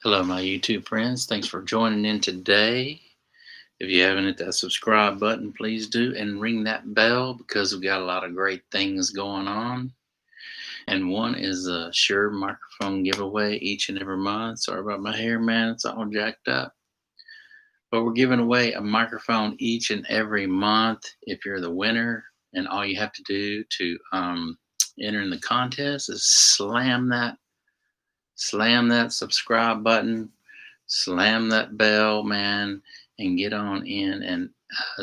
Hello, my YouTube friends. Thanks for joining in today. If you haven't hit that subscribe button, please do and ring that bell because we've got a lot of great things going on. And one is a Shure microphone giveaway each and every month. Sorry about my hair, man. It's all jacked up. But we're giving away a microphone each and every month if you're the winner. And all you have to do to enter in the contest is slam that subscribe button, slam that bell, man, and get on in and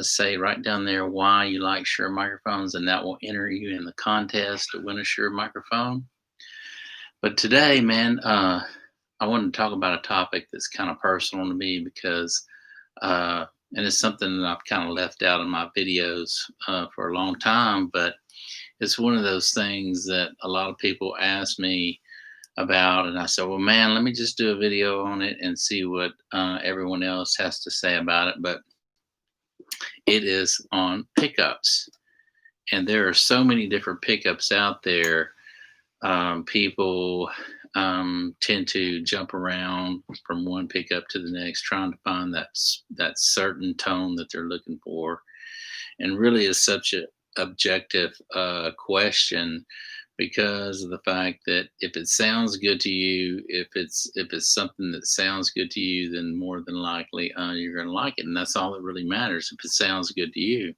say right down there why you like Shure microphones, and that will enter you in the contest to win a Shure microphone. But today, man, I wanted to talk about a topic that's kind of personal to me because, and it's something that I've kind of left out in my videos for a long time, but it's one of those things that a lot of people ask me about, and I said, well, man, let me just do a video on it and see what everyone else has to say about it. But it is on pickups, and there are so many different pickups out there. People tend to jump around from one pickup to the next, trying to find that certain tone that they're looking for, and really is such a objective question because of the fact that if it sounds good to you, if it's something that sounds good to you, then more than likely you're going to like it, and that's all that really matters. If it sounds good to you,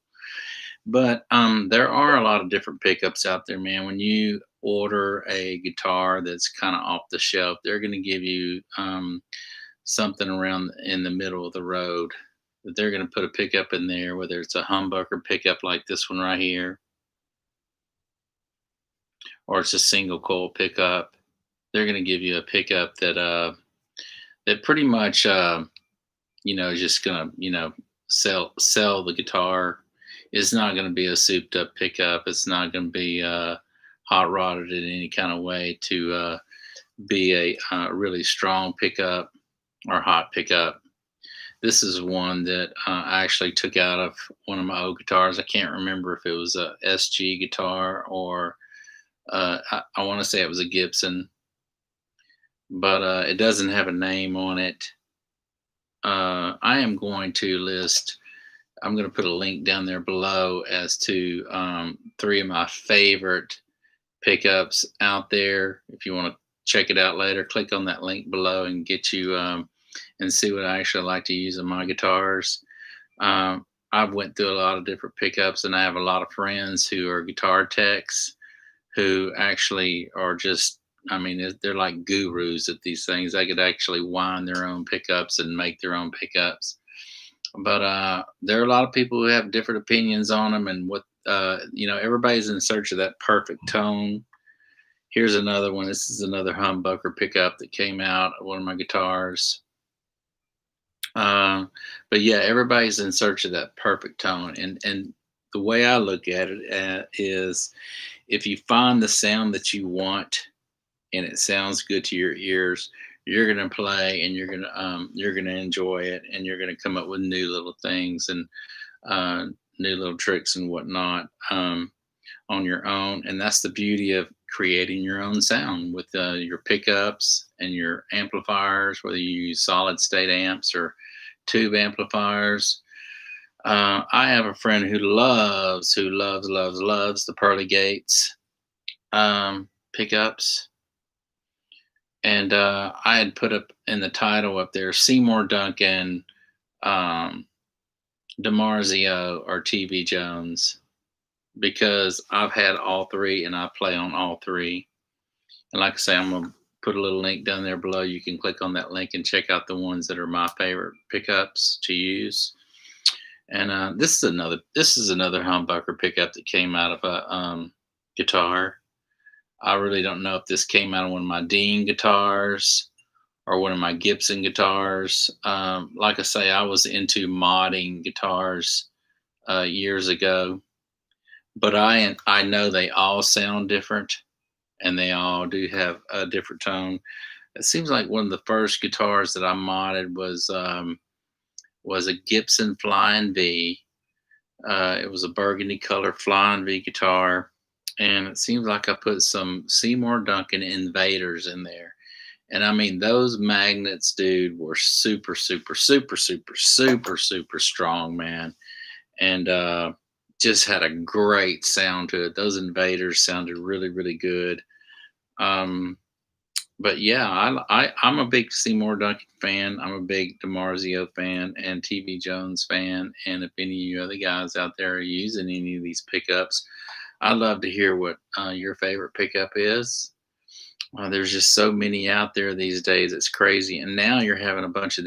but there are a lot of different pickups out there, man. When you order a guitar that's kind of off the shelf, they're going to give you something around in the middle of the road. That they're going to put a pickup in there, whether it's a humbucker pickup like this one right here, or it's a single coil pickup. They're going to give you a pickup that pretty much is just going to sell the guitar. It's not going to be a souped up pickup. It's not going to be hot rodded in any kind of way to be a really strong pickup or hot pickup. This is one that I actually took out of one of my old guitars. I can't remember if it was a SG guitar or I want to say it was a Gibson, but it doesn't have a name on it. I am going to list, I'm going to put a link down there below as to three of my favorite pickups out there. If you want to check it out later, click on that link below and get you and see what I actually like to use on my guitars. I've went through a lot of different pickups, and I have a lot of friends who are guitar techs who actually are just, I mean, they're like gurus at these things. They could actually wind their own pickups and make their own pickups. But there are a lot of people who have different opinions on them, and what everybody's in search of that perfect tone. Here's another one. This is another humbucker pickup that came out of one of my guitars. But yeah, everybody's in search of that perfect tone, and the way I look at it is, if you find the sound that you want and it sounds good to your ears, you're gonna play and you're gonna enjoy it, and you're gonna come up with new little things and new little tricks and whatnot on your own. And that's the beauty of creating your own sound with your pickups and your amplifiers, whether you use solid state amps or tube amplifiers. I have a friend who loves the Pearly Gates pickups, and I had put up in the title up there Seymour Duncan, Dimarzio, or TV Jones, because I've had all three and I play on all three. And like I say, I'm gonna put a little link down there below. You can click on that link and check out the ones that are my favorite pickups to use. And this is another humbucker pickup that came out of a guitar. I really don't know if this came out of one of my Dean guitars or one of my Gibson guitars. Like I say, I was into modding guitars years ago, but I know they all sound different, and they all do have a different tone. It seems like one of the first guitars that I modded was a Gibson Flying V. It was a burgundy color Flying V guitar, and it seems like I put some Seymour Duncan Invaders in there. And I mean, those magnets, dude, were super, super, super, super, super, super strong, man. And just had a great sound to it. Those invaders sounded really, really good. Um, but yeah, I'm a big Seymour Duncan fan. I'm a big Dimarzio fan and TV Jones fan. And if any of you other guys out there are using any of these pickups, I'd love to hear what your favorite pickup is. There's just so many out there these days. It's crazy. And now you're having a bunch of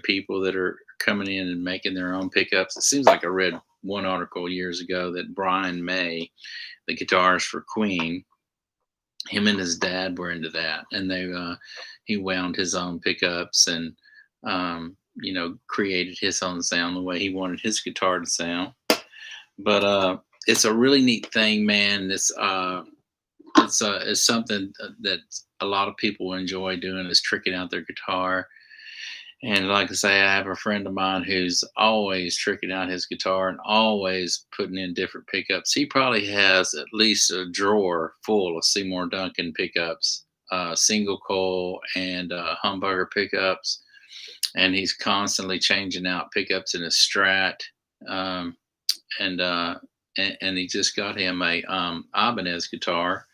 people that are coming in and making their own pickups. It seems like I read one article years ago that Brian May, the guitarist for Queen, him and his dad were into that, and he wound his own pickups and created his own sound the way he wanted his guitar to sound. But it's a really neat thing, man. It's something that a lot of people enjoy doing, is tricking out their guitar. And like I say, I have a friend of mine who's always tricking out his guitar and always putting in different pickups. He probably has at least a drawer full of Seymour Duncan pickups, single coil and humbucker pickups. And he's constantly changing out pickups in his Strat. Um, and he just got him a Ibanez guitar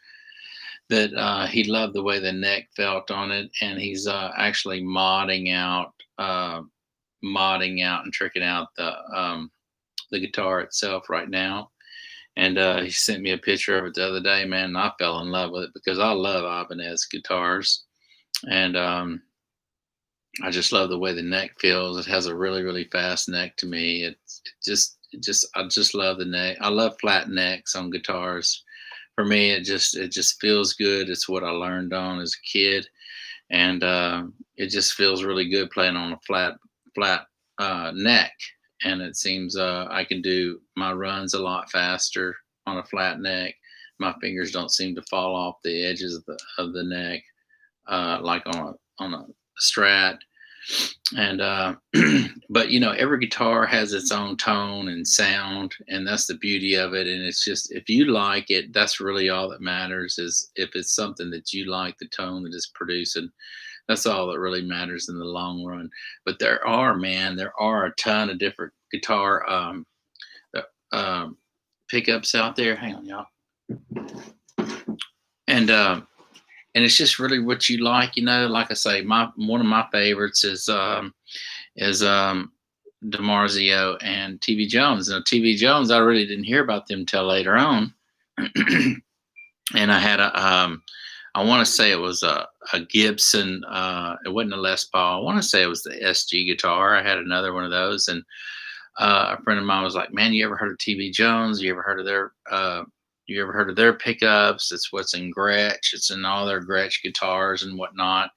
that he loved the way the neck felt on it, and he's actually modding out and tricking out the guitar itself right now. And he sent me a picture of it the other day, man. And I fell in love with it because I love Ibanez guitars, and I just love the way the neck feels. It has a really, really fast neck to me. I just love the neck. I love flat necks on guitars. For me, it just feels good. It's what I learned on as a kid, and it just feels really good playing on a flat neck. And it seems I can do my runs a lot faster on a flat neck. My fingers don't seem to fall off the edges of the neck like on a Strat. And but every guitar has its own tone and sound, and that's the beauty of it. And it's just, if you like it, that's really all that matters. Is if it's something that you like, the tone that it's producing, that's all that really matters in the long run. But there are a ton of different guitar uh, um, pickups out there. Hang on, y'all. And and it's just really what you like. Like I say, my one of my favorites is Dimarzio and TV Jones. Now, TV Jones, I really didn't hear about them till later on. And I had I want to say it was a Gibson. It wasn't a Les Paul. I want to say it was the SG guitar. I had another one of those, and a friend of mine was like, "Man, you ever heard of TV Jones? You ever heard of their pickups? It's what's in Gretsch. It's in all their Gretsch guitars and whatnot."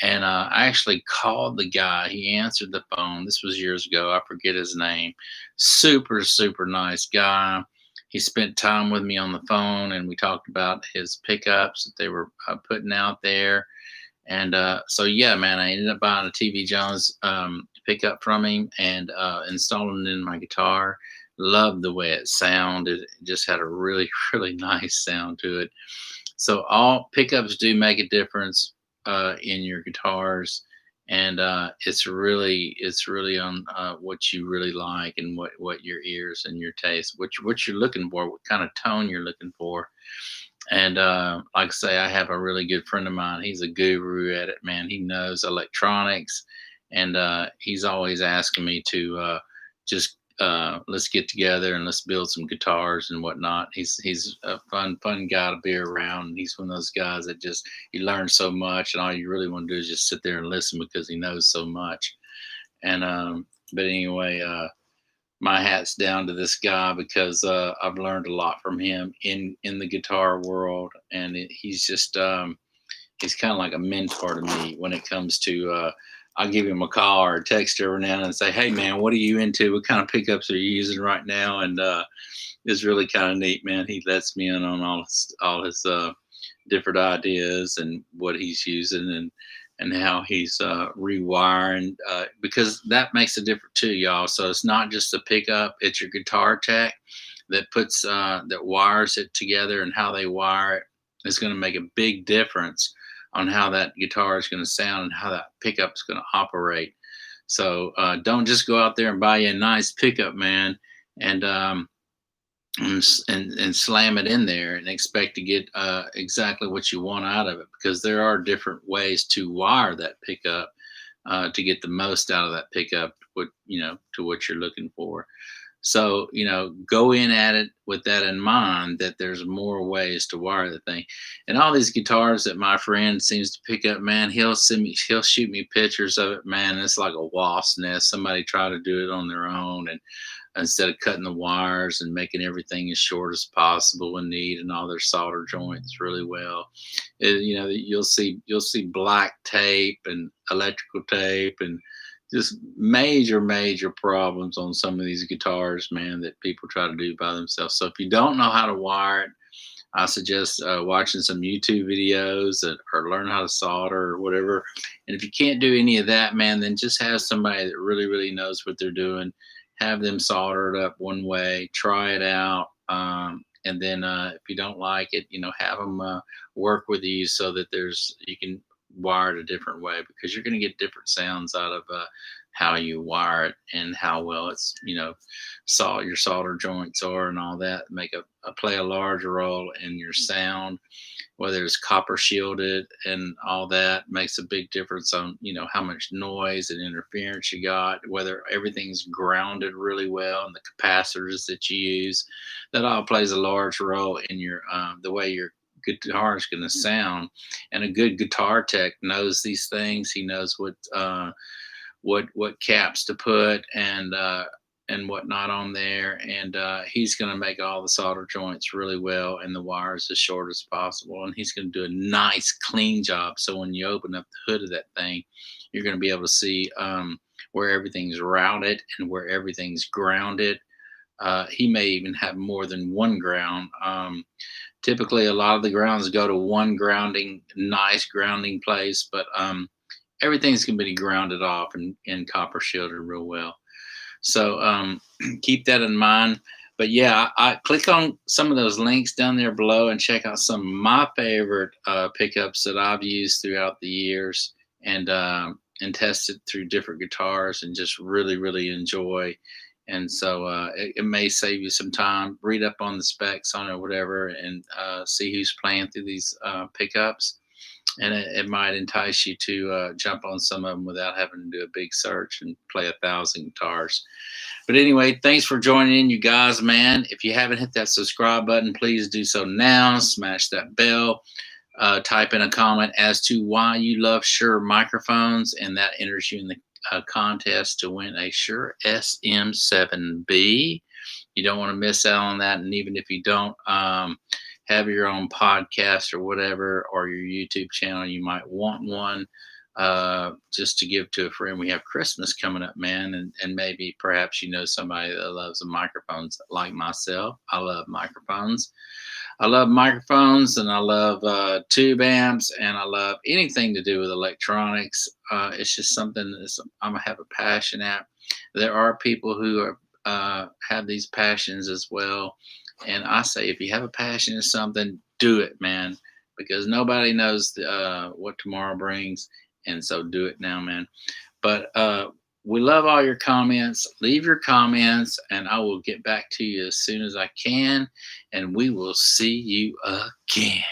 And I actually called the guy. He answered the phone. This was years ago. I forget his name. Super, super nice guy. He spent time with me on the phone, and we talked about his pickups that they were putting out there. And so, yeah, man, I ended up buying a TV Jones pickup from him and installing it in my guitar. Loved the way it sounded. It just had a really, really nice sound to it. So all pickups do make a difference in your guitars, and it's really on what you really like and what your ears and your taste, what you're looking for, what kind of tone you're looking for. And like I say, I have a really good friend of mine. He's a guru at it, man. He knows electronics, and he's always asking me to just let's get together and let's build some guitars and whatnot. He's a fun guy to be around. He's one of those guys that just, you learn so much, and all you really want to do is just sit there and listen because he knows so much. And but anyway, my hat's down to this guy because I've learned a lot from him in the guitar world, and he's just he's kind of like a mentor to me when it comes to I'll give him a call or a text every now and then and say, "Hey man, what are you into? What kind of pickups are you using right now?" And it's really kind of neat, man. He lets me in on all his different ideas and what he's using, and how he's rewiring, because that makes a difference too, y'all. So it's not just the pickup; it's your guitar tech that wires it together, and how they wire it is going to make a big difference on how that guitar is going to sound and how that pickup is going to operate. So don't just go out there and buy you a nice pickup, man, and and slam it in there and expect to get exactly what you want out of it, because there are different ways to wire that pickup to get the most out of that pickup, what to what you're looking for. So, go in at it with that in mind, that there's more ways to wire the thing. And all these guitars that my friend seems to pick up, man, he'll shoot me pictures of it, man. It's like a wasp nest. Somebody tried to do it on their own, and instead of cutting the wires and making everything as short as possible and neat, and all their solder joints really well. You'll see black tape and electrical tape and just major problems on some of these guitars, man, that people try to do by themselves. So if you don't know how to wire it, I suggest watching some YouTube videos or learn how to solder or whatever. And if you can't do any of that, man, then just have somebody that really knows what they're doing. Have them solder it up one way, try it out. And then if you don't like it, have them work with you so that you can wire it a different way, because you're going to get different sounds out of how you wire it and how well it's your solder joints are, and all that play a large role in your sound. Whether it's copper shielded and all that makes a big difference on how much noise and interference you got, whether everything's grounded really well, and the capacitors that you use, that all plays a large role in your the way your guitar is going to sound. And a good guitar tech knows these things. He knows what caps to put and whatnot on there, and he's going to make all the solder joints really well and the wires as short as possible, and he's going to do a nice clean job. So when you open up the hood of that thing, you're going to be able to see where everything's routed and where everything's grounded. He may even have more than one ground. Typically, a lot of the grounds go to one nice grounding place, but everything's going to be grounded off and copper shielded real well. So keep that in mind. But yeah, I click on some of those links down there below and check out some of my favorite pickups that I've used throughout the years, and tested through different guitars and just really enjoy. And so it may save you some time. Read up on the specs on it or whatever, and see who's playing through these pickups. And it might entice you to jump on some of them without having to do a big search and play 1,000 guitars. But anyway, thanks for joining in, you guys, man. If you haven't hit that subscribe button, please do so now. Smash that bell. Type in a comment as to why you love Shure microphones, and that enters you in the contest to win a Shure SM7B. You don't want to miss out on that. And even if you don't have your own podcast or whatever, or your YouTube channel, you might want one just to give to a friend. We have Christmas coming up, man, and maybe perhaps somebody that loves the microphones like myself. I love microphones. I love microphones, and I love tube amps, and I love anything to do with electronics. It's just something that I have a passion at. There are people who have these passions as well. And I say, if you have a passion in something, do it, man, because nobody knows what tomorrow brings. And so do it now, man. But we love all your comments. Leave your comments, and I will get back to you as soon as I can. And we will see you again.